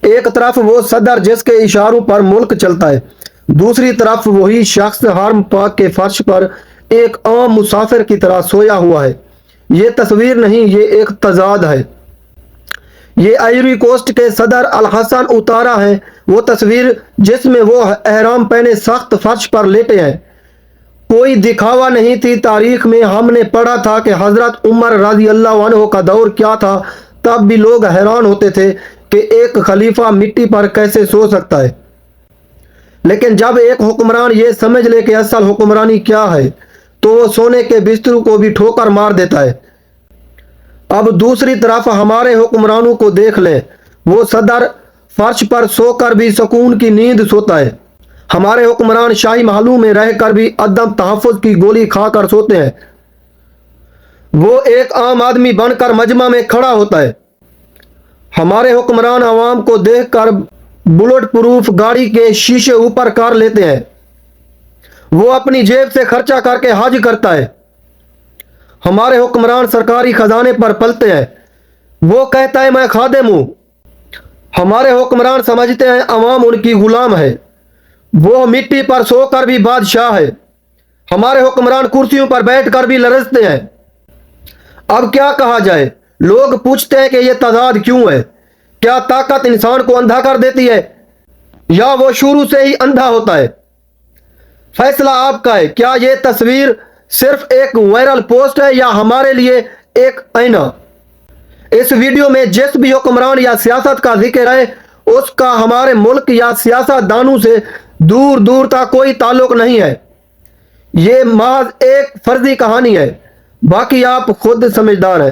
ایک طرف وہ صدر جس کے اشاروں پر ملک چلتا ہے، دوسری طرف وہی شخص حرم پاک کے فرش پر ایک عام مسافر کی طرح سویا ہوا ہے۔ یہ تصویر نہیں، یہ ایک تضاد ہے۔ یہ آئیوری کوسٹ کے صدر الحسن اوتارا ہے، وہ تصویر جس میں وہ احرام پہنے سخت فرش پر لیٹے ہیں۔ کوئی دکھاوا نہیں تھی۔ تاریخ میں ہم نے پڑھا تھا کہ حضرت عمر رضی اللہ عنہ کا دور کیا تھا، تب بھی لوگ حیران ہوتے تھے کہ ایک خلیفہ مٹی پر کیسے سو سکتا ہے۔ لیکن جب ایک حکمران یہ سمجھ لے کہ اصل حکمرانی کیا ہے تو وہ سونے کے بستروں کو بھی ٹھوکر مار دیتا ہے۔ اب دوسری طرف ہمارے حکمرانوں کو دیکھ لیں، وہ صدر فرش پر سو کر بھی سکون کی نیند سوتا ہے۔ ہمارے حکمران شاہی محلوں میں رہ کر بھی عدم تحفظ کی گولی کھا کر سوتے ہیں۔ وہ ایک عام آدمی بن کر مجمع میں کھڑا ہوتا ہے۔ ہمارے حکمران عوام کو دیکھ کر بلٹ پروف گاڑی کے شیشے اوپر کر لیتے ہیں۔ وہ اپنی جیب سے خرچہ کر کے حج کرتا ہے۔ ہمارے حکمران سرکاری خزانے پر پلتے ہیں۔ وہ کہتا ہے میں خادم ہوں۔ ہمارے حکمران سمجھتے ہیں عوام ان کی غلام ہے۔ وہ مٹی پر سو کر بھی بادشاہ ہے۔ ہمارے حکمران کرسیوں پر بیٹھ کر بھی لرزتے ہیں۔ اب کیا کہا جائے؟ لوگ پوچھتے ہیں کہ یہ تضاد کیوں ہے؟ کیا طاقت انسان کو اندھا کر دیتی ہے یا وہ شروع سے ہی اندھا ہوتا ہے؟ فیصلہ آپ کا ہے۔ کیا یہ تصویر صرف ایک وائرل پوسٹ ہے یا ہمارے لیے ایک آئینہ؟ اس ویڈیو میں جس بھی حکمران یا سیاست کا ذکر ہے اس کا ہمارے ملک یا سیاست دانوں سے دور دور تک کوئی تعلق نہیں ہے۔ یہ محض ایک فرضی کہانی ہے، باقی آپ خود سمجھدار ہیں۔